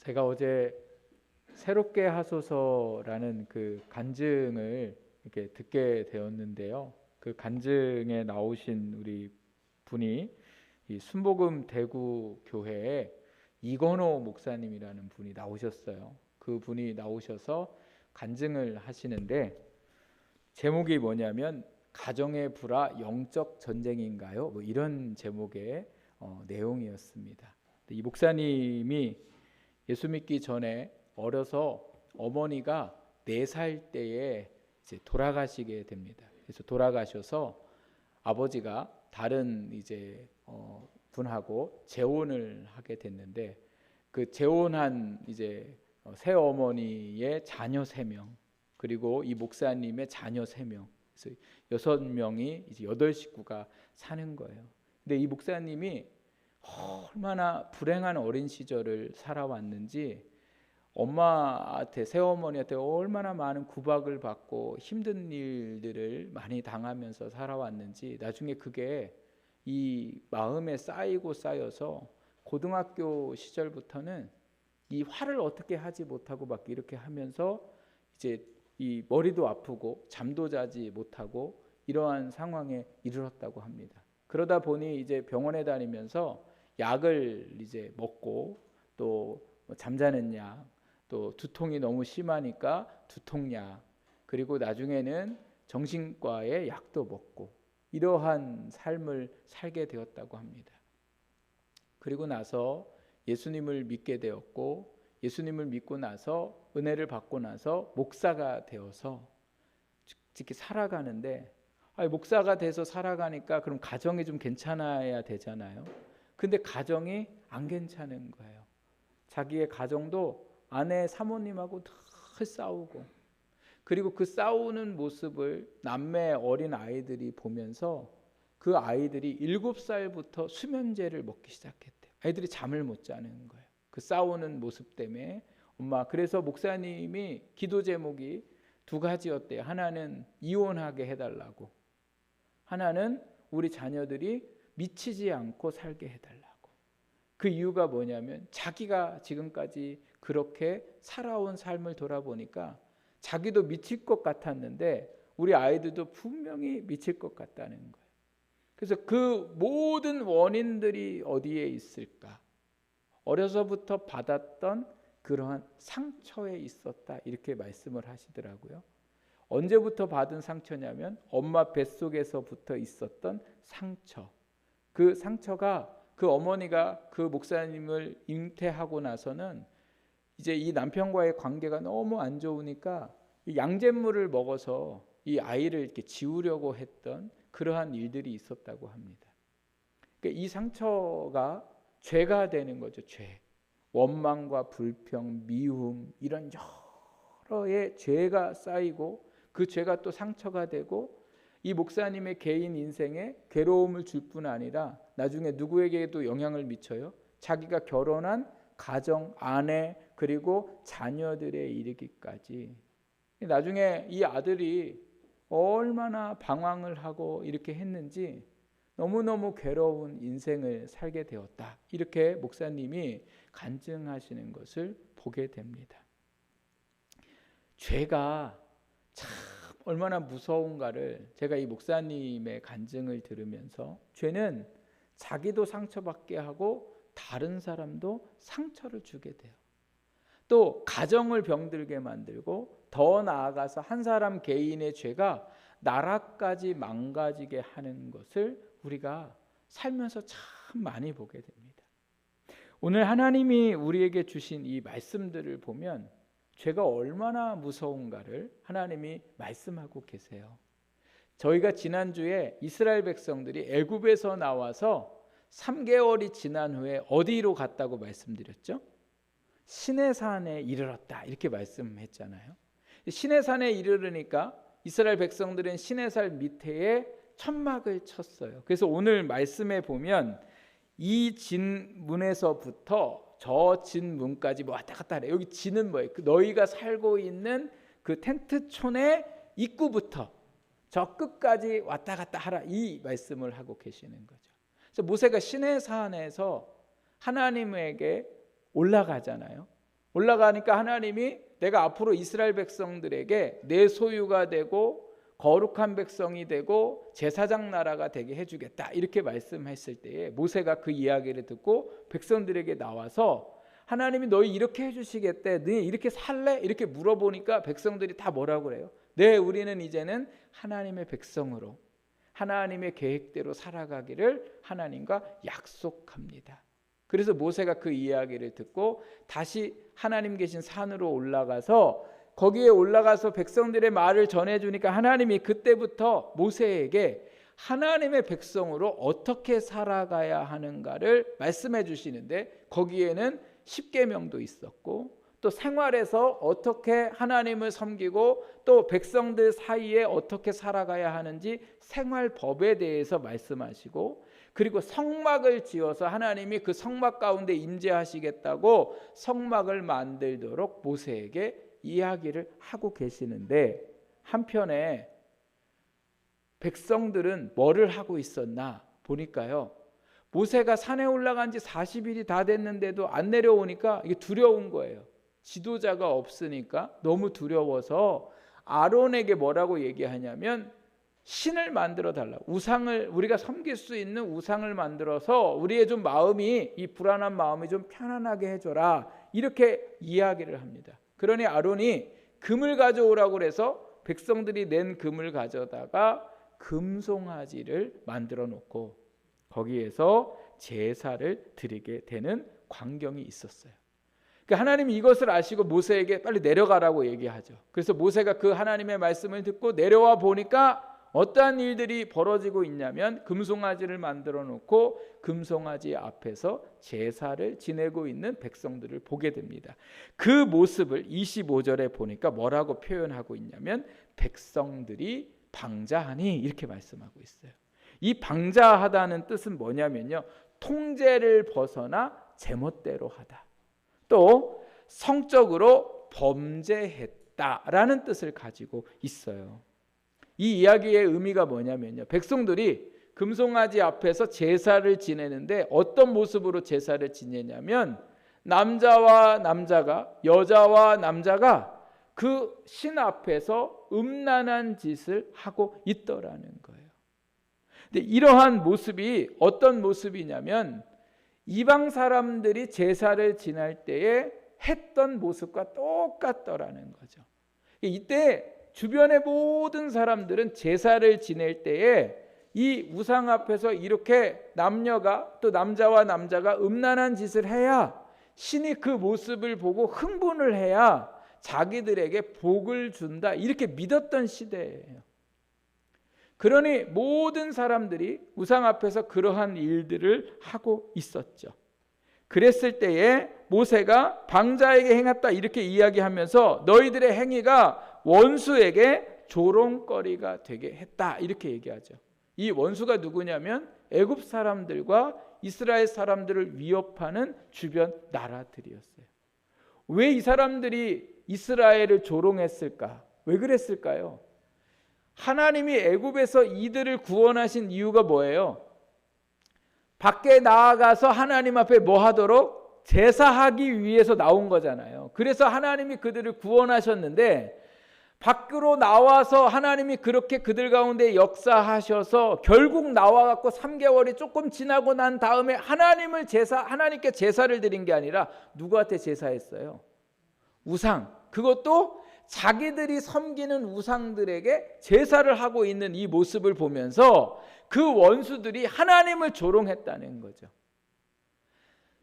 제가 어제 새롭게 하소서라는 그 간증을 이렇게 듣게 되었는데요. 그 간증에 나오신 우리 분이 이 순복음 대구 교회에 이건호 목사님이라는 분이 나오셨어요. 그 분이 나오셔서 간증을 하시는데 제목이 뭐냐면 가정의 불화 영적 전쟁인가요? 뭐 이런 제목의 내용이었습니다. 이 목사님이 예수 믿기 전에 어려서 어머니가 4살 때에 이제 돌아가시게 됩니다. 그래서 돌아가셔서 아버지가 다른 이제 분하고 재혼을 하게 됐는데 그 재혼한 이제 새어머니의 자녀 3명 그리고 이 목사님의 자녀 3명 그래서 6명이 이제 8식구가 사는 거예요. 근데 이 목사님이 얼마나 불행한 어린 시절을 살아왔는지 엄마한테 새어머니한테 얼마나 많은 구박을 받고 힘든 일들을 많이 당하면서 살아왔는지 나중에 그게 이 마음에 쌓이고 쌓여서 고등학교 시절부터는 이 화를 어떻게 하지 못하고 막 이렇게 하면서 이제 이 머리도 아프고 잠도 자지 못하고 이러한 상황에 이르렀다고 합니다. 그러다 보니 이제 병원에 다니면서 약을 이제 먹고 또 잠자는 약, 또 두통이 너무 심하니까 두통약, 그리고 나중에는 정신과의 약도 먹고 이러한 삶을 살게 되었다고 합니다. 그리고 나서 예수님을 믿게 되었고 예수님을 믿고 나서 은혜를 받고 나서 목사가 되어서 이렇게 살아가는데 목사가 돼서 살아가니까 그럼 가정이 좀 괜찮아야 되잖아요. 근데 가정이 안 괜찮은 거예요. 자기의 가정도 아내 사모님하고 늘 싸우고 그리고 그 싸우는 모습을 남매 어린 아이들이 보면서 그 아이들이 7살부터 수면제를 먹기 시작했대요. 아이들이 잠을 못 자는 거예요. 그 싸우는 모습 때문에 그래서 목사님이 기도 제목이 2가지였대요. 하나는 이혼하게 해달라고, 하나는 우리 자녀들이 미치지 않고 살게 해달라고. 그 이유가 뭐냐면 자기가 지금까지 그렇게 살아온 삶을 돌아보니까 자기도 미칠 것 같았는데 우리 아이들도 분명히 미칠 것 같다는 거예요. 그래서 그 모든 원인들이 어디에 있을까? 어려서부터 받았던 그러한 상처에 있었다 이렇게 말씀을 하시더라고요. 언제부터 받은 상처냐면 엄마 뱃속에서부터 있었던 상처. 그 상처가 그 어머니가 그 목사님을 잉태하고 나서는 이제 이 남편과의 관계가 너무 안 좋으니까 양잿물을 먹어서 이 아이를 이렇게 지우려고 했던 그러한 일들이 있었다고 합니다. 그러니까 이 상처가 죄가 되는 거죠. 죄. 원망과 불평, 미움 이런 여러의 죄가 쌓이고 그 죄가 또 상처가 되고 이 목사님의 개인 인생에 괴로움을 줄 뿐 아니라 나중에 누구에게도 영향을 미쳐요. 자기가 결혼한 가정, 아내 그리고 자녀들에 이르기까지. 나중에 이 아들이 얼마나 방황을 하고 이렇게 했는지 너무너무 괴로운 인생을 살게 되었다. 이렇게 목사님이 간증하시는 것을 보게 됩니다. 죄가 참 얼마나 무서운가를 제가 이 목사님의 간증을 들으면서 죄는 자기도 상처받게 하고 다른 사람도 상처를 주게 돼요. 또 가정을 병들게 만들고 더 나아가서 한 사람 개인의 죄가 나라까지 망가지게 하는 것을 우리가 살면서 참 많이 보게 됩니다. 오늘 하나님이 우리에게 주신 이 말씀들을 보면 죄가 얼마나 무서운가를 하나님이 말씀하고 계세요. 저희가 지난주에 이스라엘 백성들이 애굽에서 나와서 3개월이 지난 후에 어디로 갔다고 말씀드렸죠? 시내산에 이르렀다 이렇게 말씀했잖아요. 시내산에 이르르니까 이스라엘 백성들은 시내산 밑에 천막을 쳤어요. 그래서 오늘 말씀에 보면 이 진문에서부터 저 진문까지 왔다 갔다 하래. 여기 진은 뭐예요? 너희가 살고 있는 그 텐트촌의 입구부터 저 끝까지 왔다 갔다 하라 이 말씀을 하고 계시는 거죠. 그래서 모세가 시내산에서 하나님에게 올라가잖아요. 올라가니까 하나님이 내가 앞으로 이스라엘 백성들에게 내 소유가 되고 거룩한 백성이 되고 제사장 나라가 되게 해주겠다 이렇게 말씀했을 때에 모세가 그 이야기를 듣고 백성들에게 나와서 하나님이 너희 이렇게 해주시겠대, 너희 이렇게 살래? 이렇게 물어보니까 백성들이 다 뭐라고 그래요? 네, 우리는 이제는 하나님의 백성으로 하나님의 계획대로 살아가기를 하나님과 약속합니다. 그래서 모세가 그 이야기를 듣고 다시 하나님 계신 산으로 올라가서 거기에 올라가서 백성들의 말을 전해주니까 하나님이 그때부터 모세에게 하나님의 백성으로 어떻게 살아가야 하는가를 말씀해 주시는데 거기에는 십계명도 있었고 또 생활에서 어떻게 하나님을 섬기고 또 백성들 사이에 어떻게 살아가야 하는지 생활법에 대해서 말씀하시고 그리고 성막을 지어서 하나님이 그 성막 가운데 임재하시겠다고 성막을 만들도록 모세에게 이야기를 하고 계시는데 한편에 백성들은 뭐를 하고 있었나 보니까요. 모세가 산에 올라간 지 40일이 다 됐는데도 안 내려오니까 이게 두려운 거예요. 지도자가 없으니까 너무 두려워서 아론에게 뭐라고 얘기하냐면 신을 만들어 달라. 우상을 우리가 섬길 수 있는 우상을 만들어서 우리의 좀 마음이 이 불안한 마음이 좀 편안하게 해줘라. 이렇게 이야기를 합니다. 그러니 아론이 금을 가져오라고 그래서 백성들이 낸 금을 가져다가 금송아지를 만들어 놓고 거기에서 제사를 드리게 되는 광경이 있었어요. 그러니까 하나님이 이것을 아시고 모세에게 빨리 내려가라고 얘기하죠. 그래서 모세가 그 하나님의 말씀을 듣고 내려와 보니까 어떠한 일들이 벌어지고 있냐면 금송아지를 만들어 놓고 금송아지 앞에서 제사를 지내고 있는 백성들을 보게 됩니다. 그 모습을 25절에 보니까 뭐라고 표현하고 있냐면 백성들이 방자하니 이렇게 말씀하고 있어요. 이 방자하다는 뜻은 뭐냐면요, 통제를 벗어나 제멋대로 하다, 또 성적으로 범죄했다라는 뜻을 가지고 있어요. 이 이야기의 의미가 뭐냐면요, 백성들이 금송아지 앞에서 제사를 지내는데 어떤 모습으로 제사를 지내냐면 남자와 남자가, 여자와 남자가 그 신 앞에서 음란한 짓을 하고 있더라는 거예요. 근데 이러한 모습이 어떤 모습이냐면 이방 사람들이 제사를 지낼 때에 했던 모습과 똑같더라는 거죠. 이때 주변의 모든 사람들은 제사를 지낼 때에 이 우상 앞에서 이렇게 남녀가 또 남자와 남자가 음란한 짓을 해야 신이 그 모습을 보고 흥분을 해야 자기들에게 복을 준다, 이렇게 믿었던 시대예요. 그러니 모든 사람들이 우상 앞에서 그러한 일들을 하고 있었죠. 그랬을 때에 모세가 방자에게 행했다 이렇게 이야기하면서 너희들의 행위가 원수에게 조롱거리가 되게 했다 이렇게 얘기하죠. 이 원수가 누구냐면 애굽 사람들과 이스라엘 사람들을 위협하는 주변 나라들이었어요. 왜 이 사람들이 이스라엘을 조롱했을까? 왜 그랬을까요? 하나님이 애굽에서 이들을 구원하신 이유가 뭐예요? 밖에 나아가서 하나님 앞에 뭐 하도록? 제사하기 위해서 나온 거잖아요. 그래서 하나님이 그들을 구원하셨는데 밖으로 나와서 하나님이 그렇게 그들 가운데 역사하셔서 결국 나와갖고 3개월이 조금 지나고 난 다음에 하나님께 제사를 드린 게 아니라 누구한테 제사했어요? 우상. 그것도 자기들이 섬기는 우상들에게 제사를 하고 있는 이 모습을 보면서 그 원수들이 하나님을 조롱했다는 거죠.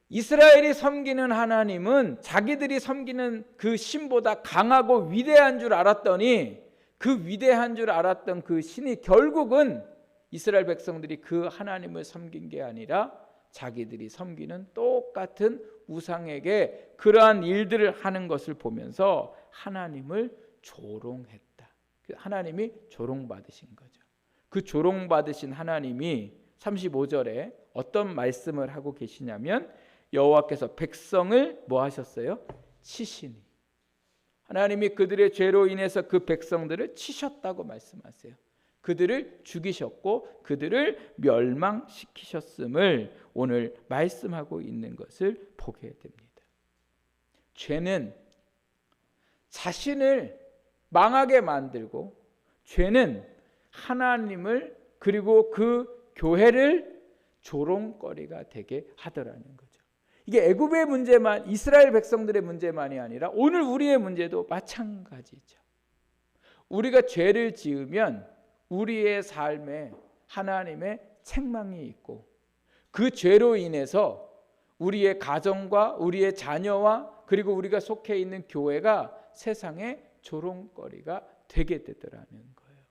이스라엘이 섬기는 하나님은 자기들이 섬기는 그 신보다 강하고 위대한 줄 알았더니 그 위대한 줄 알았던 그 신이 결국은 이스라엘 백성들이 그 하나님을 섬긴 게 아니라 자기들이 섬기는 똑같은 우상에게 그러한 일들을 하는 것을 보면서 하나님을 조롱했다. 하나님이 조롱받으신 거죠. 그 조롱받으신 하나님이 35절에 어떤 말씀을 하고 계시냐면 여호와께서 백성을 뭐 하셨어요? 치시니. 하나님이 그들의 죄로 인해서 그 백성들을 치셨다고 말씀하세요. 그들을 죽이셨고 그들을 멸망시키셨음을 오늘 말씀하고 있는 것을 보게 됩니다. 죄는 자신을 망하게 만들고, 죄는 하나님을 그리고 그 교회를 조롱거리가 되게 하더라는 거죠. 이게 애굽의 문제만, 이스라엘 백성들의 문제만이 아니라 오늘 우리의 문제도 마찬가지죠. 우리가 죄를 지으면 우리의 삶에 하나님의 책망이 있고, 그 죄로 인해서 우리의 가정과 우리의 자녀와 그리고 우리가 속해 있는 교회가 세상의 조롱거리가 되게 되더라는 거예요.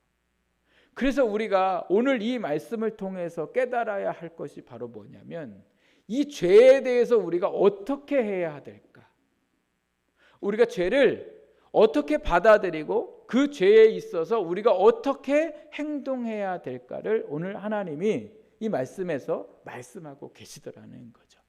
그래서 우리가 오늘 이 말씀을 통해서 깨달아야 할 것이 바로 뭐냐면, 이 죄에 대해서 우리가 어떻게 해야 될까? 우리가 죄를 어떻게 받아들이고 그 죄에 있어서 우리가 어떻게 행동해야 될까를 오늘 하나님이 이 말씀에서 말씀하고 계시더라는 거죠.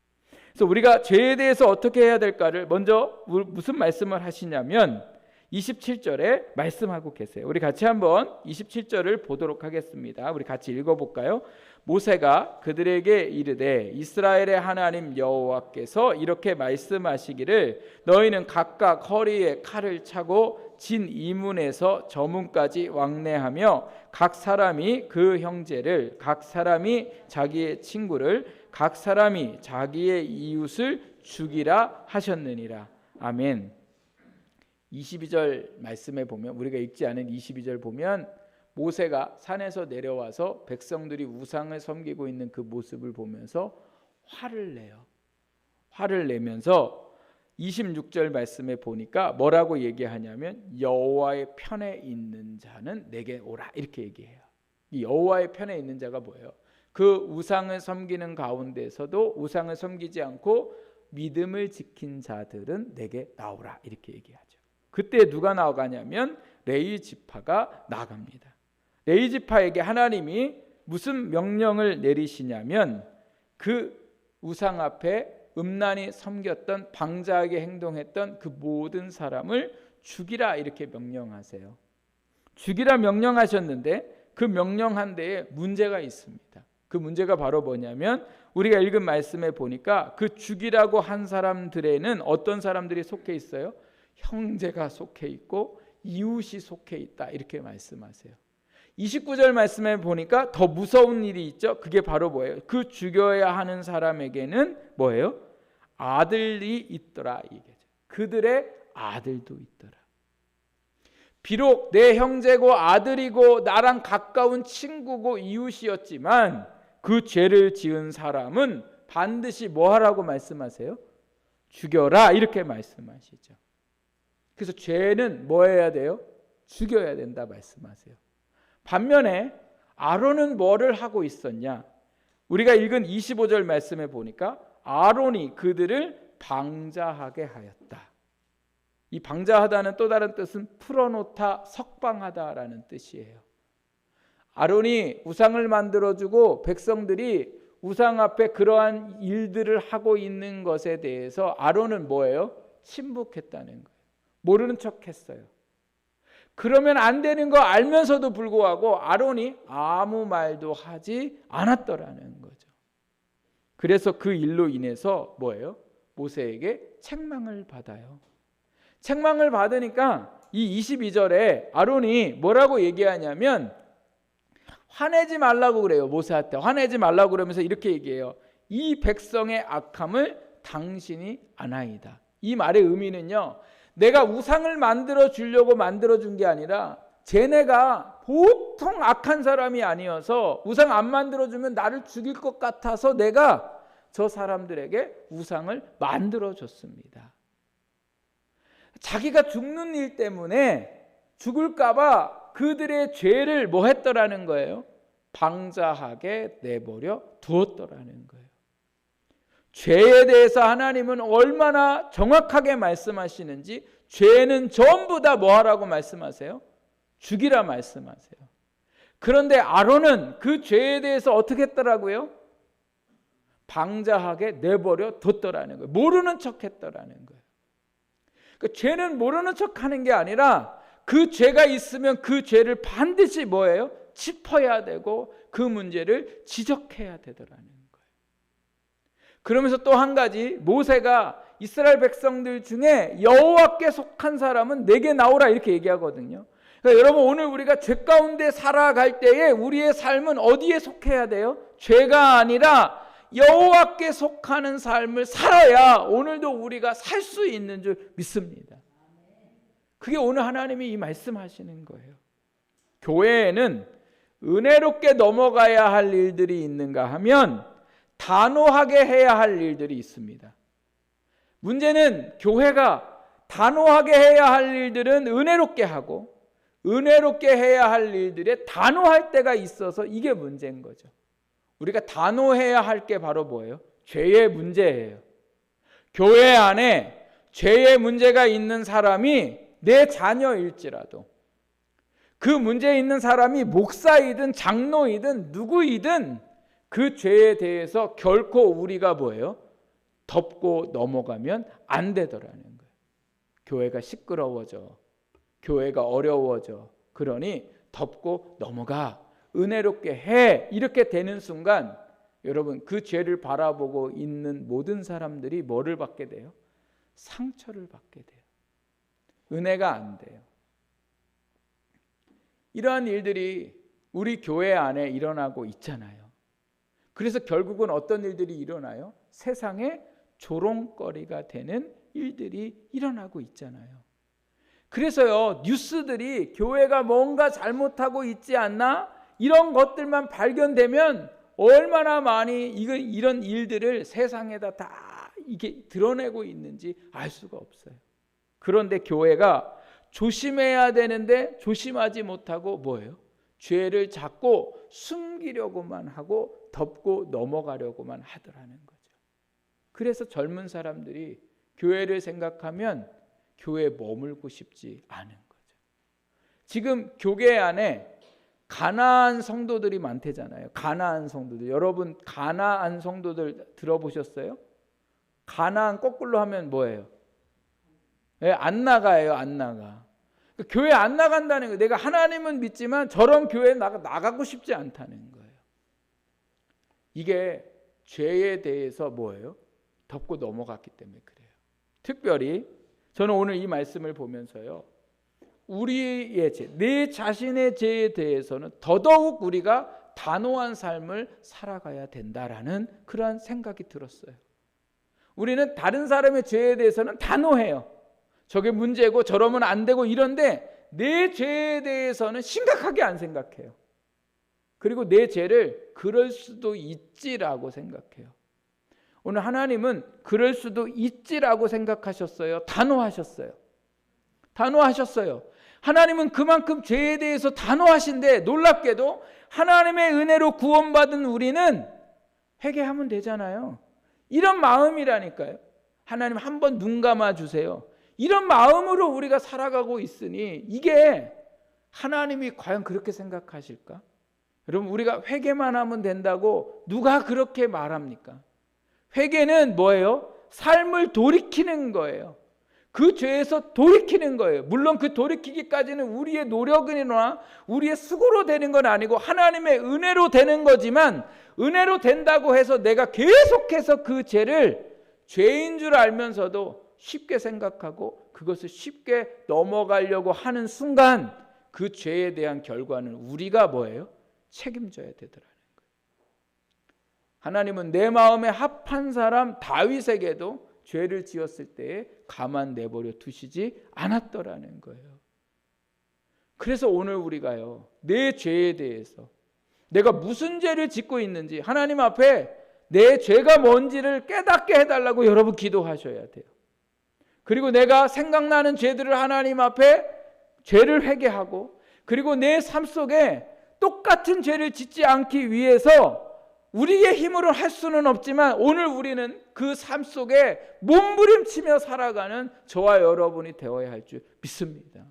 그래서 우리가 죄에 대해서 어떻게 해야 될까를 먼저 무슨 말씀을 하시냐면 27절에 말씀하고 계세요. 우리 같이 한번 27절을 보도록 하겠습니다. 우리 같이 읽어볼까요? 모세가 그들에게 이르되 이스라엘의 하나님 여호와께서 이렇게 말씀하시기를 너희는 각각 허리에 칼을 차고 진 이문에서 저문까지 왕래하며 각 사람이 그 형제를, 각 사람이 자기의 친구를, 각 사람이 자기의 이웃을 죽이라 하셨느니라. 아멘. 22절 말씀에 보면, 우리가 읽지 않은 22절 보면 모세가 산에서 내려와서 백성들이 우상을 섬기고 있는 그 모습을 보면서 화를 내요. 화를 내면서 26절 말씀에 보니까 뭐라고 얘기하냐면 여호와의 편에 있는 자는 내게 오라, 이렇게 얘기해요. 이 여호와의 편에 있는 자가 뭐예요? 그 우상을 섬기는 가운데서도 우상을 섬기지 않고 믿음을 지킨 자들은 내게 나오라, 이렇게 얘기하죠. 그때 누가 나가냐면 레위 지파가 나갑니다. 레위 지파에게 하나님이 무슨 명령을 내리시냐면 그 우상 앞에 음란히 섬겼던, 방자하게 행동했던 그 모든 사람을 죽이라, 이렇게 명령하세요. 죽이라 명령하셨는데 그 명령한 데에 문제가 있습니다. 그 문제가 바로 뭐냐면 우리가 읽은 말씀에 보니까 그 죽이라고 한 사람들에는 어떤 사람들이 속해 있어요? 형제가 속해 있고 이웃이 속해 있다, 이렇게 말씀하세요. 29절 말씀에 보니까 더 무서운 일이 있죠. 그게 바로 뭐예요? 그 죽여야 하는 사람에게는 뭐예요? 아들이 있더라, 이게. 그들의 아들도 있더라. 비록 내 형제고 아들이고 나랑 가까운 친구고 이웃이었지만 그 죄를 지은 사람은 반드시 뭐 하라고 말씀하세요? 죽여라, 이렇게 말씀하시죠. 그래서 죄는 뭐 해야 돼요? 죽여야 된다 말씀하세요. 반면에 아론은 뭐를 하고 있었냐? 우리가 읽은 25절 말씀에 보니까 아론이 그들을 방자하게 하였다. 이 방자하다는 또 다른 뜻은 풀어놓다, 석방하다라는 뜻이에요. 아론이 우상을 만들어주고 백성들이 우상 앞에 그러한 일들을 하고 있는 것에 대해서 아론은 뭐예요? 침묵했다는 거예요. 모르는 척했어요. 그러면 안 되는 거 알면서도 불구하고 아론이 아무 말도 하지 않았더라는 거죠. 그래서 그 일로 인해서 뭐예요? 모세에게 책망을 받아요. 책망을 받으니까 이 22절에 아론이 뭐라고 얘기하냐면 화내지 말라고 그래요. 모세한테 화내지 말라고 그러면서 이렇게 얘기해요. 이 백성의 악함을 당신이 아나이다. 이 말의 의미는요, 내가 우상을 만들어 주려고 만들어 준 게 아니라 쟤네가 보통 악한 사람이 아니어서 우상 안 만들어 주면 나를 죽일 것 같아서 내가 저 사람들에게 우상을 만들어 줬습니다. 자기가 죽는 일 때문에 죽을까 봐 그들의 죄를 뭐 했더라는 거예요? 방자하게 내버려 두었더라는 거예요. 죄에 대해서 하나님은 얼마나 정확하게 말씀하시는지, 죄는 전부 다 뭐 하라고 말씀하세요? 죽이라 말씀하세요. 그런데 아론은 그 죄에 대해서 어떻게 했더라고요? 방자하게 내버려 뒀더라는 거예요. 모르는 척 했더라는 거예요. 그러니까 죄는 모르는 척 하는 게 아니라 그 죄가 있으면 그 죄를 반드시 뭐예요? 짚어야 되고 그 문제를 지적해야 되더라는 거예요. 그러면서 또 한 가지, 모세가 이스라엘 백성들 중에 여호와께 속한 사람은 내게 나오라 이렇게 얘기하거든요. 그러니까 여러분 오늘 우리가 죄 가운데 살아갈 때에 우리의 삶은 어디에 속해야 돼요? 죄가 아니라 여호와께 속하는 삶을 살아야 오늘도 우리가 살 수 있는 줄 믿습니다. 그게 오늘 하나님이 이 말씀하시는 거예요. 교회에는 은혜롭게 넘어가야 할 일들이 있는가 하면 단호하게 해야 할 일들이 있습니다. 문제는 교회가 단호하게 해야 할 일들은 은혜롭게 하고 은혜롭게 해야 할 일들에 단호할 때가 있어서 이게 문제인 거죠. 우리가 단호해야 할 게 바로 뭐예요? 죄의 문제예요. 교회 안에 죄의 문제가 있는 사람이 내 자녀일지라도 그 문제 있는 사람이 목사이든 장로이든 누구이든 그 죄에 대해서 결코 우리가 뭐예요? 덮고 넘어가면 안 되더라는 거예요. 교회가 시끄러워져. 교회가 어려워져. 그러니 덮고 넘어가. 은혜롭게 해. 이렇게 되는 순간 여러분 그 죄를 바라보고 있는 모든 사람들이 뭐를 받게 돼요? 상처를 받게 돼요. 은혜가 안 돼요. 이러한 일들이 우리 교회 안에 일어나고 있잖아요. 그래서 결국은 어떤 일들이 일어나요? 세상에 조롱거리가 되는 일들이 일어나고 있잖아요. 그래서요, 뉴스들이 교회가 뭔가 잘못하고 있지 않나? 이런 것들만 발견되면 얼마나 많이 이런 일들을 세상에다 다 이게 드러내고 있는지 알 수가 없어요. 그런데 교회가 조심해야 되는데 조심하지 못하고 뭐예요? 죄를 자꾸 숨기려고만 하고 덮고 넘어가려고만 하더라는 거죠. 그래서 젊은 사람들이 교회를 생각하면 교회에 머물고 싶지 않은 거죠. 지금 교회 안에 가나안 성도들이 많대잖아요. 가나안 성도들. 여러분 가나안 성도들 들어보셨어요? 가나안 거꾸로 하면 뭐예요? 네, 안 나가요. 안 나가. 교회 안 나간다는 거예요. 내가 하나님은 믿지만 저런 교회에 나가고 싶지 않다는 거예요. 이게 죄에 대해서 뭐예요? 덮고 넘어갔기 때문에 그래요. 특별히 저는 오늘 이 말씀을 보면서요, 우리의 죄, 내 자신의 죄에 대해서는 더더욱 우리가 단호한 삶을 살아가야 된다라는 그러한 생각이 들었어요. 우리는 다른 사람의 죄에 대해서는 단호해요. 저게 문제고 저러면 안 되고 이런데 내 죄에 대해서는 심각하게 안 생각해요. 그리고 내 죄를 그럴 수도 있지라고 생각해요. 오늘 하나님은 그럴 수도 있지라고 생각하셨어요? 단호하셨어요? 단호하셨어요. 하나님은 그만큼 죄에 대해서 단호하신데 놀랍게도 하나님의 은혜로 구원받은 우리는 회개하면 되잖아요. 이런 마음이라니까요. 하나님 한번 눈 감아 주세요. 이런 마음으로 우리가 살아가고 있으니 이게 하나님이 과연 그렇게 생각하실까? 여러분 우리가 회개만 하면 된다고 누가 그렇게 말합니까? 회개는 뭐예요? 삶을 돌이키는 거예요. 그 죄에서 돌이키는 거예요. 물론 그 돌이키기까지는 우리의 노력이나 우리의 수고로 되는 건 아니고 하나님의 은혜로 되는 거지만 은혜로 된다고 해서 내가 계속해서 그 죄를 죄인 줄 알면서도 쉽게 생각하고 그것을 쉽게 넘어가려고 하는 순간 그 죄에 대한 결과는 우리가 뭐예요? 책임져야 되더라는 거예요. 하나님은 내 마음에 합한 사람 다윗에게도 죄를 지었을 때에 가만 내버려 두시지 않았더라는 거예요. 그래서 오늘 우리가요, 내 죄에 대해서 내가 무슨 죄를 짓고 있는지 하나님 앞에 내 죄가 뭔지를 깨닫게 해달라고 여러분 기도하셔야 돼요. 그리고 내가 생각나는 죄들을 하나님 앞에 죄를 회개하고 그리고 내 삶 속에 똑같은 죄를 짓지 않기 위해서 우리의 힘으로 할 수는 없지만 오늘 우리는 그 삶 속에 몸부림치며 살아가는 저와 여러분이 되어야 할 줄 믿습니다.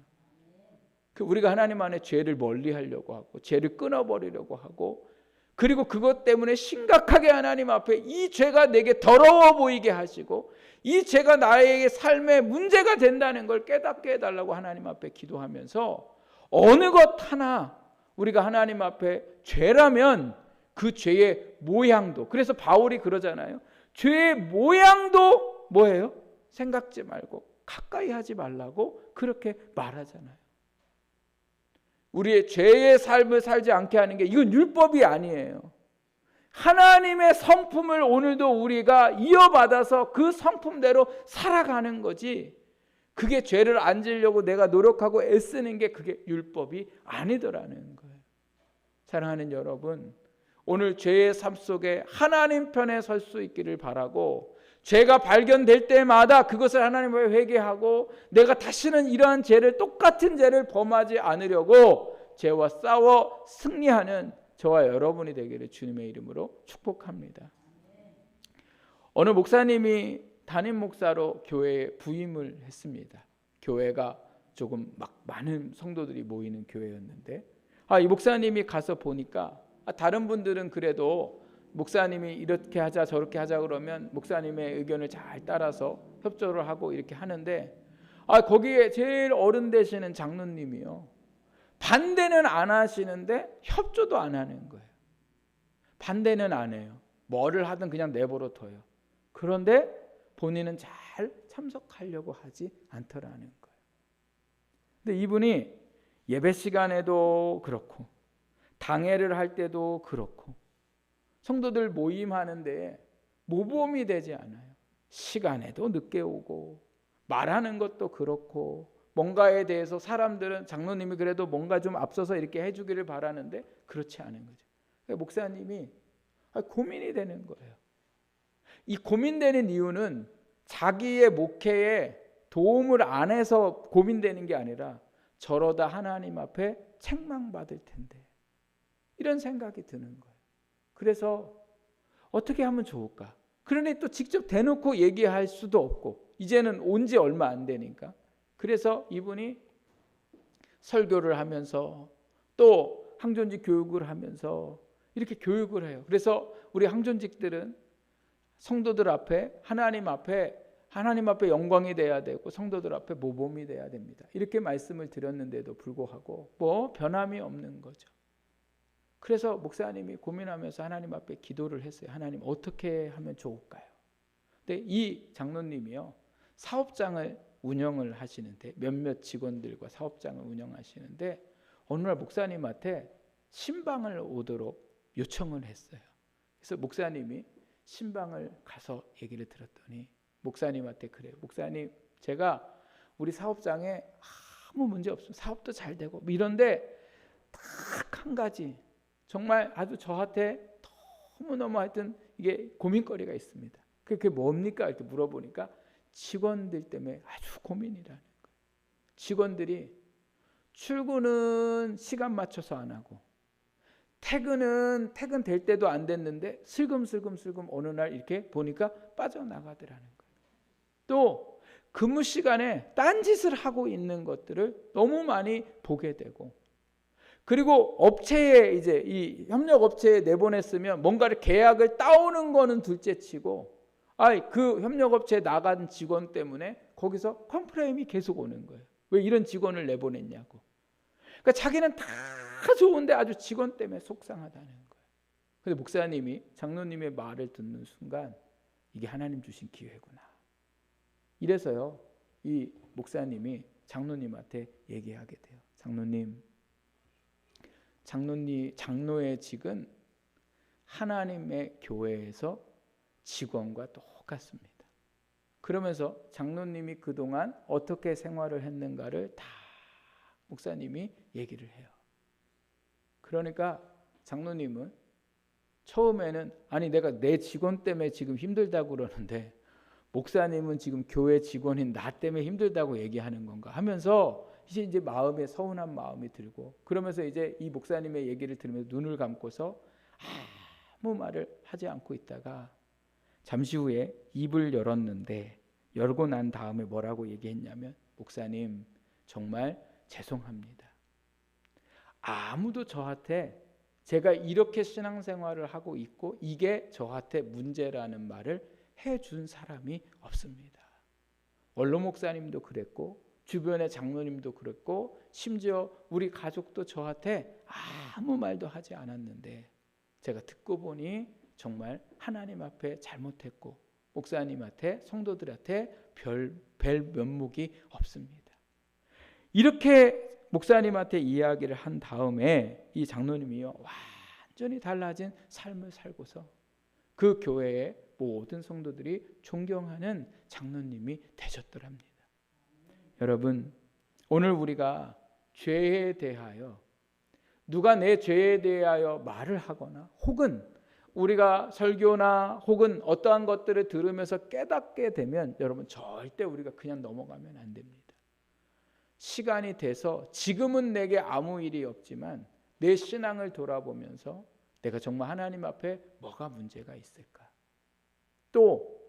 우리가 하나님 안에 죄를 멀리 하려고 하고 죄를 끊어버리려고 하고 그리고 그것 때문에 심각하게 하나님 앞에 이 죄가 내게 더러워 보이게 하시고 이 죄가 나의 삶에 문제가 된다는 걸 깨닫게 해달라고 하나님 앞에 기도하면서 어느 것 하나 우리가 하나님 앞에 죄라면 그 죄의 모양도, 그래서 바울이 그러잖아요. 죄의 모양도 뭐예요? 생각지 말고 가까이 하지 말라고 그렇게 말하잖아요. 우리의 죄의 삶을 살지 않게 하는 게 이건 율법이 아니에요. 하나님의 성품을 오늘도 우리가 이어받아서 그 성품대로 살아가는 거지, 그게 죄를 안 지려고 내가 노력하고 애쓰는 게 그게 율법이 아니더라는 거예요. 사랑하는 여러분, 오늘 죄의 삶 속에 하나님 편에 설 수 있기를 바라고, 죄가 발견될 때마다 그것을 하나님 앞에 회개하고 내가 다시는 이러한 죄를, 똑같은 죄를 범하지 않으려고 죄와 싸워 승리하는 저와 여러분이 되기를 주님의 이름으로 축복합니다. 어느 목사님이 담임 목사로 교회에 부임을 했습니다. 교회가 조금 막 많은 성도들이 모이는 교회였는데, 이 목사님이 가서 보니까 다른 분들은 그래도 목사님이 이렇게 하자 저렇게 하자 그러면 목사님의 의견을 잘 따라서 협조를 하고 이렇게 하는데, 거기에 제일 어른 되시는 장로님이요, 반대는 안 하시는데 협조도 안 하는 거예요. 반대는 안 해요. 뭐를 하든 그냥 내버려 둬요. 그런데 본인은 잘 참석하려고 하지 않더라는 거예요. 근데 이분이 예배 시간에도 그렇고 당회를 할 때도 그렇고 성도들 모임하는데 모범이 되지 않아요. 시간에도 늦게 오고 말하는 것도 그렇고, 뭔가에 대해서 사람들은 장로님이 그래도 뭔가 좀 앞서서 이렇게 해주기를 바라는데 그렇지 않은 거죠. 그러니까 목사님이 고민이 되는 거예요. 이 고민되는 이유는 자기의 목회에 도움을 안 해서 고민되는 게 아니라 저러다 하나님 앞에 책망받을 텐데, 이런 생각이 드는 거예요. 그래서 어떻게 하면 좋을까? 그러니 또 직접 대놓고 얘기할 수도 없고, 이제는 온 지 얼마 안 되니까. 그래서 이분이 설교를 하면서 또 항존직 교육을 하면서 이렇게 교육을 해요. 그래서 우리 항존직들은 성도들 앞에 하나님 앞에 영광이 돼야 되고 성도들 앞에 모범이 돼야 됩니다. 이렇게 말씀을 드렸는데도 불구하고 변함이 없는 거죠. 그래서 목사님이 고민하면서 하나님 앞에 기도를 했어요. 하나님, 어떻게 하면 좋을까요? 근데 이 장로님이요, 사업장을 운영을 하시는데, 몇몇 직원들과 사업장을 운영하시는데 어느 날 목사님한테 신방을 오도록 요청을 했어요. 그래서 목사님이 신방을 가서 얘기를 들었더니 목사님한테 그래요. 목사님, 제가 우리 사업장에 아무 문제 없어요. 사업도 잘 되고 이런데 딱 한 가지 정말 아주 저한테 너무너무 하여튼 이게 고민거리가 있습니다. 그게 뭡니까? 이렇게 물어보니까 직원들 때문에 아주 고민이라는 거예요. 직원들이 출근은 시간 맞춰서 안 하고 퇴근은 퇴근될 때도 안 됐는데 슬금슬금 어느 날 이렇게 보니까 빠져나가더라는 거예요. 또 근무 시간에 딴짓을 하고 있는 것들을 너무 많이 보게 되고, 그리고 업체에 이제 이 협력업체에 내보냈으면 뭔가를 계약을 따오는 거는 둘째치고 그 협력업체에 나간 직원 때문에 거기서 컴플레인이 계속 오는 거예요. 왜 이런 직원을 내보냈냐고. 그러니까 자기는 다 좋은데 아주 직원 때문에 속상하다는 거예요. 그래서 목사님이 장로님의 말을 듣는 순간 이게 하나님 주신 기회구나. 이래서요, 이 목사님이 장로님한테 얘기하게 돼요. 장로의 직은 하나님의 교회에서 직원과 똑같습니다. 그러면서 장로님이 그동안 어떻게 생활을 했는가를 다 목사님이 얘기를 해요. 그러니까 장로님은 처음에는 내가 내 직원 때문에 지금 힘들다고 그러는데 목사님은 지금 교회 직원인 나 때문에 힘들다고 얘기하는 건가 하면서 이제 마음에 서운한 마음이 들고, 그러면서 이제 이 목사님의 얘기를 들으면서 눈을 감고서 아무 말을 하지 않고 있다가 잠시 후에 입을 열고 난 다음에 뭐라고 얘기했냐면, 목사님, 정말 죄송합니다. 아무도 저한테 제가 이렇게 신앙생활을 하고 있고 이게 저한테 문제라는 말을 해준 사람이 없습니다. 원로 목사님도 그랬고 주변의 장로님도 그랬고 심지어 우리 가족도 저한테 아무 말도 하지 않았는데 제가 듣고 보니 정말 하나님 앞에 잘못했고 목사님한테, 성도들한테 별 면목이 없습니다. 이렇게 목사님한테 이야기를 한 다음에 이 장로님이요, 완전히 달라진 삶을 살고서 그 교회의 모든 성도들이 존경하는 장로님이 되셨더랍니다. 여러분, 오늘 우리가 죄에 대하여, 누가 내 죄에 대하여 말을 하거나 혹은 우리가 설교나 혹은 어떠한 것들을 들으면서 깨닫게 되면 여러분, 절대 우리가 그냥 넘어가면 안 됩니다. 시간이 돼서 지금은 내게 아무 일이 없지만 내 신앙을 돌아보면서 내가 정말 하나님 앞에 뭐가 문제가 있을까? 또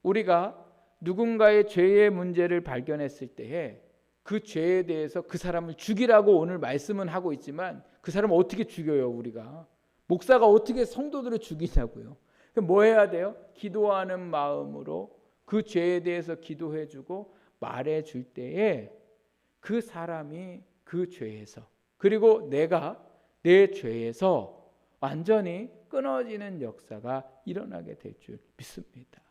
우리가 누군가의 죄의 문제를 발견했을 때에 그 죄에 대해서 그 사람을 죽이라고 오늘 말씀은 하고 있지만 그 사람을 어떻게 죽여요? 우리가 목사가 어떻게 성도들을 죽이냐고요? 그럼 뭐 해야 돼요? 기도하는 마음으로 그 죄에 대해서 기도해주고 말해줄 때에 그 사람이 그 죄에서, 그리고 내가 내 죄에서 완전히 끊어지는 역사가 일어나게 될 줄 믿습니다.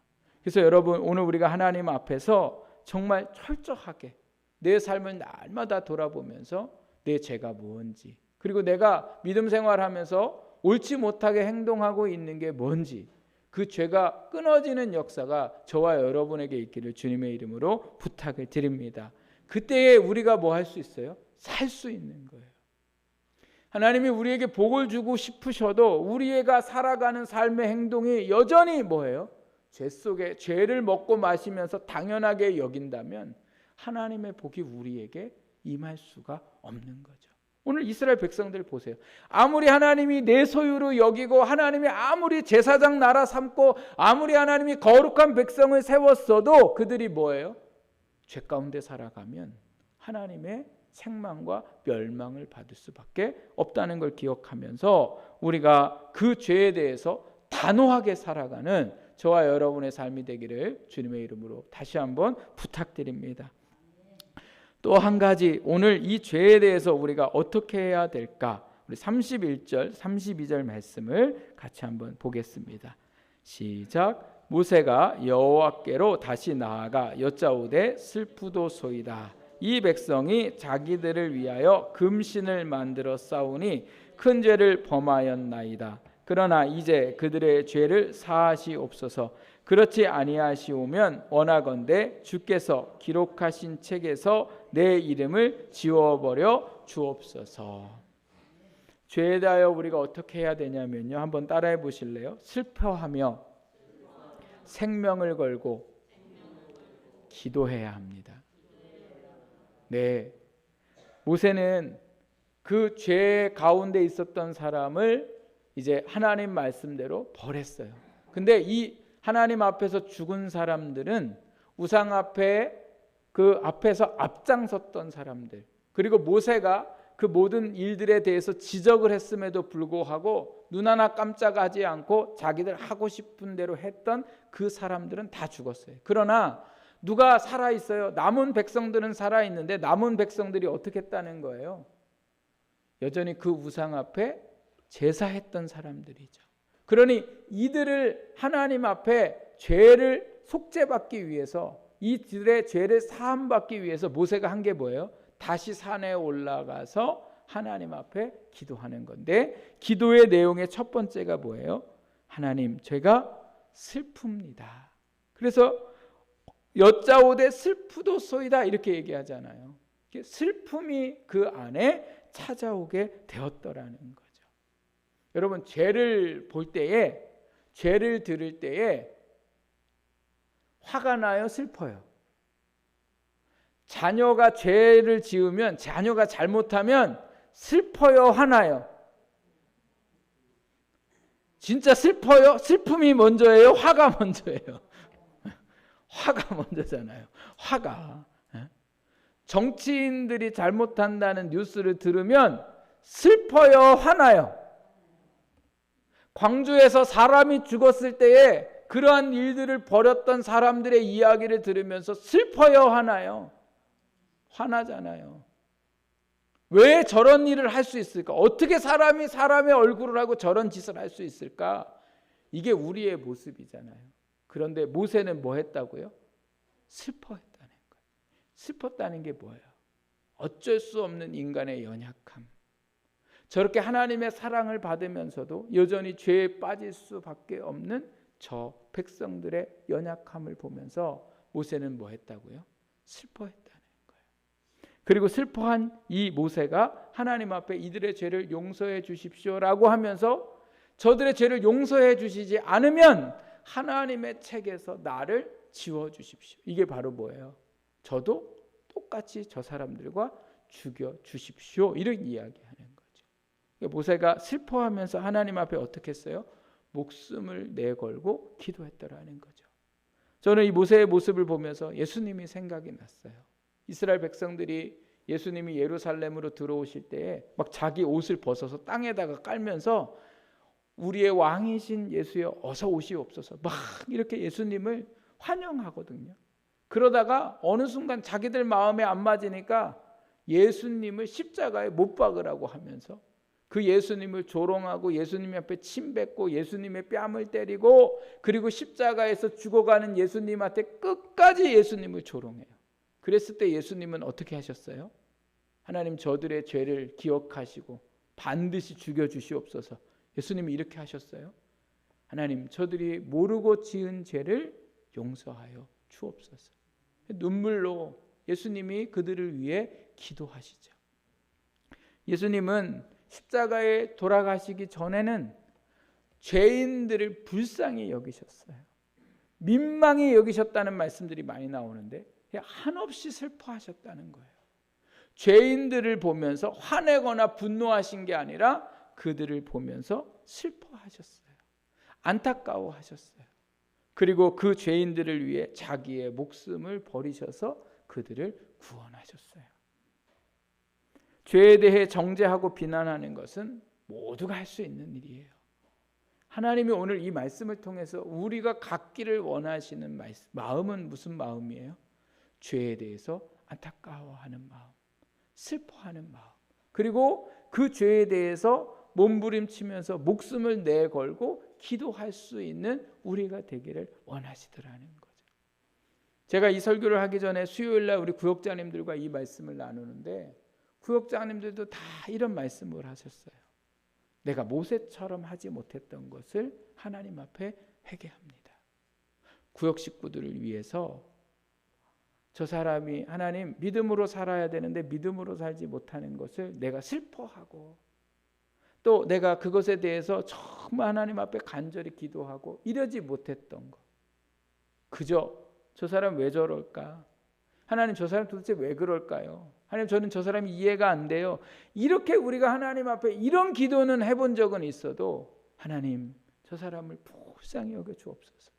그래서 여러분, 오늘 우리가 하나님 앞에서 정말 철저하게 내 삶을 날마다 돌아보면서 내 죄가 뭔지, 그리고 내가 믿음 생활하면서 옳지 못하게 행동하고 있는 게 뭔지, 그 죄가 끊어지는 역사가 저와 여러분에게 있기를 주님의 이름으로 부탁을 드립니다. 그때에 우리가 뭐 할 수 있어요? 살 수 있는 거예요. 하나님이 우리에게 복을 주고 싶으셔도 우리가 살아가는 삶의 행동이 여전히 뭐예요? 죄 속에 죄를 먹고 마시면서 당연하게 여긴다면 하나님의 복이 우리에게 임할 수가 없는 거죠. 오늘 이스라엘 백성들 보세요. 아무리 하나님이 내 소유로 여기고 하나님이 아무리 제사장 나라 삼고 아무리 하나님이 거룩한 백성을 세웠어도 그들이 뭐예요? 죄 가운데 살아가면 하나님의 책망과 멸망을 받을 수밖에 없다는 걸 기억하면서 우리가 그 죄에 대해서 단호하게 살아가는 저와 여러분의 삶이 되기를 주님의 이름으로 다시 한번 부탁드립니다. 또 한 가지, 오늘 이 죄에 대해서 우리가 어떻게 해야 될까? 우리 31절, 32절 말씀을 같이 한번 보겠습니다. 시작. 모세가 여호와께로 다시 나아가 여짜오되 슬프도소이다. 이 백성이 자기들을 위하여 금신을 만들어 싸우니 큰 죄를 범하였나이다. 그러나 이제 그들의 죄를 사하시옵소서. 그렇지 아니하시오면 원하건대 주께서 기록하신 책에서 내 이름을 지워버려 주옵소서. 죄에 대하여 우리가 어떻게 해야 되냐면요, 한번 따라해 보실래요? 슬퍼하며 생명을 걸고 기도해야 합니다. 네, 모세는 그 죄 가운데 있었던 사람을 이제 하나님 말씀대로 벌했어요. 근데 이 하나님 앞에서 죽은 사람들은 우상 앞에 그 앞에서 앞장섰던 사람들, 그리고 모세가 그 모든 일들에 대해서 지적을 했음에도 불구하고 눈 하나 깜짝하지 않고 자기들 하고 싶은 대로 했던 그 사람들은 다 죽었어요. 그러나 누가 살아있어요? 남은 백성들은 살아있는데 남은 백성들이 어떻게 했다는 거예요? 여전히 그 우상 앞에 제사했던 사람들이죠. 그러니 이들을 하나님 앞에 죄를 속죄받기 위해서, 이들의 죄를 사함받기 위해서 모세가 한 게 뭐예요? 다시 산에 올라가서 하나님 앞에 기도하는 건데, 기도의 내용의 첫 번째가 뭐예요? 하나님, 제가 슬픕니다. 그래서 여짜오되 슬프도소이다 이렇게 얘기하잖아요. 슬픔이 그 안에 찾아오게 되었더라는 거죠. 여러분, 죄를 볼 때에, 죄를 들을 때에 화가 나요? 슬퍼요? 자녀가 죄를 지으면, 자녀가 잘못하면 슬퍼요? 화나요? 진짜 슬퍼요? 슬픔이 먼저예요? 화가 먼저예요? 화가 먼저잖아요. 화가. 정치인들이 잘못한다는 뉴스를 들으면 슬퍼요? 화나요? 광주에서 사람이 죽었을 때에 그러한 일들을 벌였던 사람들의 이야기를 들으면서 슬퍼요? 화나요? 화나잖아요. 왜 저런 일을 할 수 있을까? 어떻게 사람이 사람의 얼굴을 하고 저런 짓을 할 수 있을까? 이게 우리의 모습이잖아요. 그런데 모세는 뭐 했다고요? 슬퍼했다는 거예요. 슬펐다는 게 뭐예요? 어쩔 수 없는 인간의 연약함. 저렇게 하나님의 사랑을 받으면서도 여전히 죄에 빠질 수밖에 없는 저 백성들의 연약함을 보면서 모세는 뭐 했다고요? 슬퍼했다는 거예요. 그리고 슬퍼한 이 모세가 하나님 앞에 이들의 죄를 용서해 주십시오라고 하면서 저들의 죄를 용서해 주시지 않으면 하나님의 책에서 나를 지워 주십시오. 이게 바로 뭐예요? 저도 똑같이 저 사람들과 죽여 주십시오. 이런 이야기하는 거죠. 모세가 슬퍼하면서 하나님 앞에 어떻게 했어요? 목숨을 내걸고 기도했더라는 거죠. 저는 이 모세의 모습을 보면서 예수님이 생각이 났어요. 이스라엘 백성들이 예수님이 예루살렘으로 들어오실 때에 막 자기 옷을 벗어서 땅에다가 깔면서 우리의 왕이신 예수여 어서 오시옵소서 막 이렇게 예수님을 환영하거든요. 그러다가 어느 순간 자기들 마음에 안 맞으니까 예수님을 십자가에 못 박으라고 하면서 그 예수님을 조롱하고 예수님 앞에 침 뱉고 예수님의 뺨을 때리고 그리고 십자가에서 죽어가는 예수님한테 끝까지 예수님을 조롱해요. 그랬을 때 예수님은 어떻게 하셨어요? 하나님 저들의 죄를 기억하시고 반드시 죽여주시옵소서. 예수님이 이렇게 하셨어요. 하나님 저들이 모르고 지은 죄를 용서하여 주옵소서. 눈물로 예수님이 그들을 위해 기도하시죠. 예수님은 십자가에 돌아가시기 전에는 죄인들을 불쌍히 여기셨어요. 민망히 여기셨다는 말씀들이 많이 나오는데 한없이 슬퍼하셨다는 거예요. 죄인들을 보면서 화내거나 분노하신 게 아니라 그들을 보면서 슬퍼하셨어요. 안타까워하셨어요. 그리고 그 죄인들을 위해 자기의 목숨을 버리셔서 그들을 구원하셨어요. 죄에 대해 정죄하고 비난하는 것은 모두가 할 수 있는 일이에요. 하나님이 오늘 이 말씀을 통해서 우리가 갖기를 원하시는 마음은 무슨 마음이에요? 죄에 대해서 안타까워하는 마음, 슬퍼하는 마음, 그리고 그 죄에 대해서 몸부림치면서 목숨을 내걸고 기도할 수 있는 우리가 되기를 원하시더라는 거죠. 제가 이 설교를 하기 전에 수요일날 우리 구역장님들과 이 말씀을 나누는데 구역장님들도 다 이런 말씀을 하셨어요. 내가 모세처럼 하지 못했던 것을 하나님 앞에 회개합니다. 구역 식구들을 위해서 저 사람이 하나님 믿음으로 살아야 되는데 믿음으로 살지 못하는 것을 내가 슬퍼하고 또 내가 그것에 대해서 정말 하나님 앞에 간절히 기도하고 이러지 못했던 것. 그저 저 사람 왜 저럴까? 하나님 저 사람 도대체 왜 그럴까요? 하나님 저는 저 사람이 이해가 안 돼요. 이렇게 우리가 하나님 앞에 이런 기도는 해본 적은 있어도 하나님 저 사람을 불쌍히 여겨 주옵소서.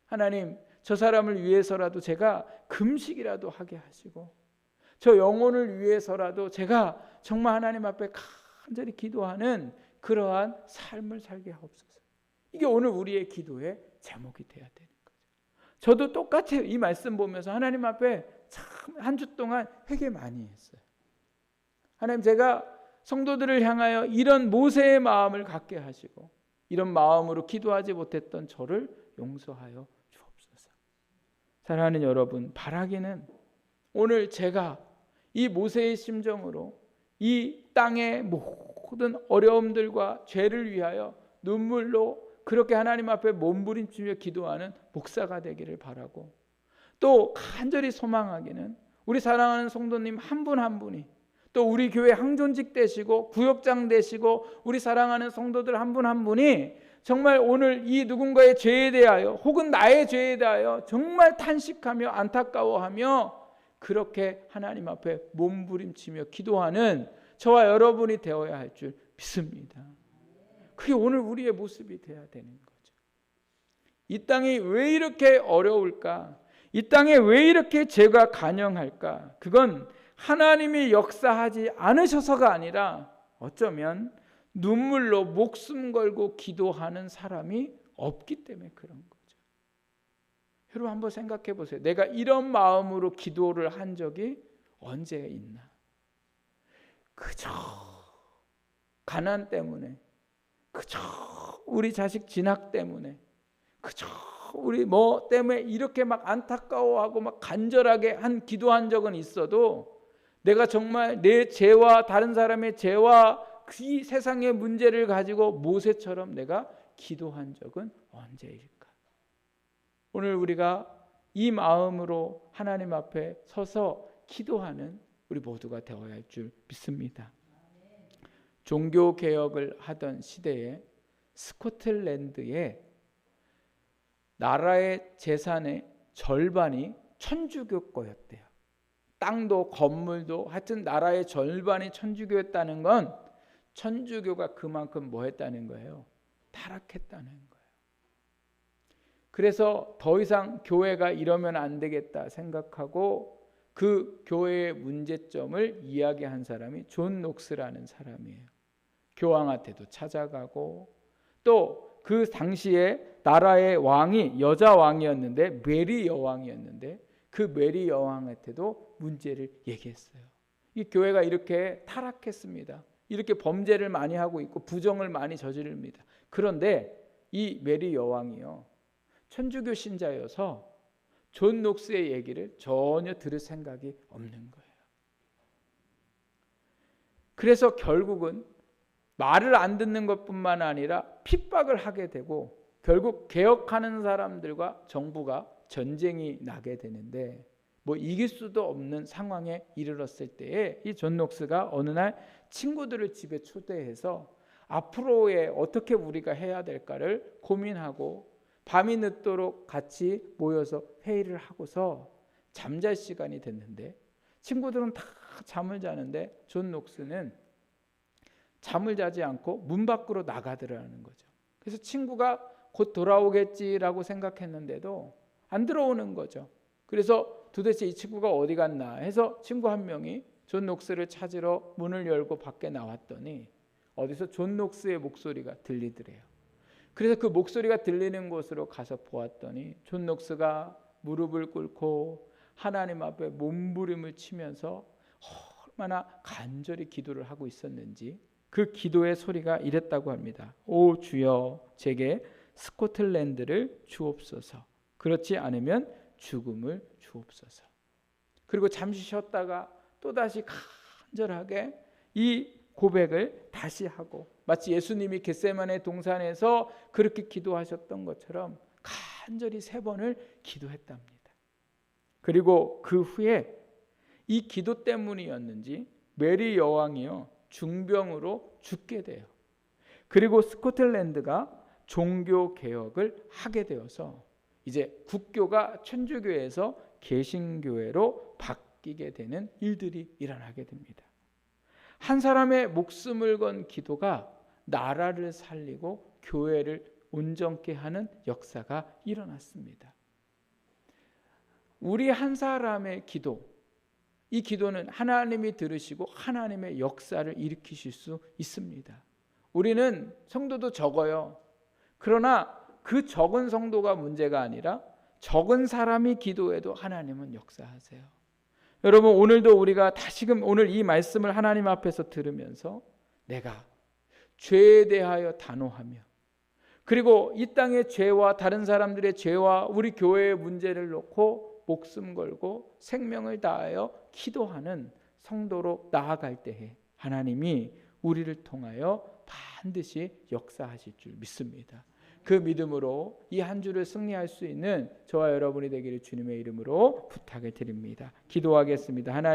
하나님 저 사람을 위해서라도 제가 금식이라도 하게 하시고 저 영혼을 위해서라도 제가 정말 하나님 앞에 간절히 기도하는 그러한 삶을 살게 하옵소서. 이게 오늘 우리의 기도의 제목이 돼야 되는 거죠. 저도 똑같이 이 말씀 보면서 하나님 앞에 참 한 주 동안 회개 많이 했어요. 하나님 제가 성도들을 향하여 이런 모세의 마음을 갖게 하시고 이런 마음으로 기도하지 못했던 저를 용서하여 주옵소서. 사랑하는 여러분, 바라기는 오늘 제가 이 모세의 심정으로 이 땅의 모든 어려움들과 죄를 위하여 눈물로 그렇게 하나님 앞에 몸부림치며 기도하는 목사가 되기를 바라고 또 간절히 소망하기는 우리 사랑하는 성도님 한 분 한 분이 또 우리 교회 항존직 되시고 구역장 되시고 우리 사랑하는 성도들 한 분 한 분이 정말 오늘 이 누군가의 죄에 대하여 혹은 나의 죄에 대하여 정말 탄식하며 안타까워하며 그렇게 하나님 앞에 몸부림치며 기도하는 저와 여러분이 되어야 할 줄 믿습니다. 그게 오늘 우리의 모습이 되어야 되는 거죠. 이 땅이 왜 이렇게 어려울까? 이 땅에 왜 이렇게 죄가 간영할까? 그건 하나님이 역사하지 않으셔서가 아니라 어쩌면 눈물로 목숨 걸고 기도하는 사람이 없기 때문에 그런 거죠. 여러분 한번 생각해 보세요. 내가 이런 마음으로 기도를 한 적이 언제 있나? 그저 가난 때문에, 그저 우리 자식 진학 때문에, 그저 우리 뭐 때문에 이렇게 막 안타까워하고 막 간절하게 기도한 적은 있어도 내가 정말 내 죄와 다른 사람의 죄와 이 세상의 문제를 가지고 모세처럼 내가 기도한 적은 언제일까? 오늘 우리가 이 마음으로 하나님 앞에 서서 기도하는 우리 모두가 되어야 할 줄 믿습니다. 종교 개혁을 하던 시대에 스코틀랜드에 나라의 재산의 절반이 천주교 거였대요. 땅도 건물도 하여튼 나라의 절반이 천주교였다는 건 천주교가 그만큼 뭐 했다는 거예요? 타락했다는 거예요. 그래서 더 이상 교회가 이러면 안 되겠다 생각하고 그 교회의 문제점을 이야기한 사람이 존 녹스라는 사람이에요. 교황한테도 찾아가고 또 그 당시에 나라의 왕이 여자 왕이었는데 메리 여왕이었는데 그 메리 여왕한테도 문제를 얘기했어요. 이 교회가 이렇게 타락했습니다. 이렇게 범죄를 많이 하고 있고 부정을 많이 저지릅니다. 그런데 이 메리 여왕이요, 천주교 신자여서 존 녹스의 얘기를 전혀 들을 생각이 없는 거예요. 그래서 결국은 말을 안 듣는 것뿐만 아니라 핍박을 하게 되고 결국 개혁하는 사람들과 정부가 전쟁이 나게 되는데 뭐 이길 수도 없는 상황에 이르렀을 때에 이 존 녹스가 어느 날 친구들을 집에 초대해서 앞으로의 어떻게 우리가 해야 될까를 고민하고 밤이 늦도록 같이 모여서 회의를 하고서 잠잘 시간이 됐는데 친구들은 다 잠을 자는데 존 녹스는 잠을 자지 않고 문 밖으로 나가더라는 거죠. 그래서 친구가 곧 돌아오겠지라고 생각했는데도 안 들어오는 거죠. 그래서 도대체 이 친구가 어디 갔나 해서 친구 한 명이 존 녹스를 찾으러 문을 열고 밖에 나왔더니 어디서 존 녹스의 목소리가 들리더래요. 그래서 그 목소리가 들리는 곳으로 가서 보았더니 존 녹스가 무릎을 꿇고 하나님 앞에 몸부림을 치면서 얼마나 간절히 기도를 하고 있었는지 그 기도의 소리가 이랬다고 합니다. 오 주여, 제게 스코틀랜드를 주옵소서. 그렇지 않으면 죽음을 주옵소서. 그리고 잠시 쉬었다가 또다시 간절하게 이 고백을 다시 하고 마치 예수님이 겟세마네 동산에서 그렇게 기도하셨던 것처럼 간절히 3번을 기도했답니다. 그리고 그 후에 이 기도 때문이었는지 메리 여왕이요 중병으로 죽게 돼요. 그리고 스코틀랜드가 종교 개혁을 하게 되어서 이제 국교가 천주교에서 개신교회로 바뀌게 되는 일들이 일어나게 됩니다. 한 사람의 목숨을 건 기도가 나라를 살리고 교회를 온전케 하는 역사가 일어났습니다. 우리 한 사람의 기도, 이 기도는 하나님이 들으시고 하나님의 역사를 일으키실 수 있습니다. 우리는 성도도 적어요. 그러나 그 적은 성도가 문제가 아니라 적은 사람이 기도해도 하나님은 역사하세요. 여러분, 오늘도 우리가 다시금 오늘 이 말씀을 하나님 앞에서 들으면서 내가 죄에 대하여 단호하며 그리고 이 땅의 죄와 다른 사람들의 죄와 우리 교회의 문제를 놓고 목숨 걸고 생명을 다하여 기도하는 성도로 나아갈 때에 하나님이 우리를 통하여 반드시 역사하실 줄 믿습니다. 그 믿음으로 이 한 주를 승리할 수 있는 저와 여러분이 되기를 주님의 이름으로 부탁을 드립니다. 기도하겠습니다. 하나님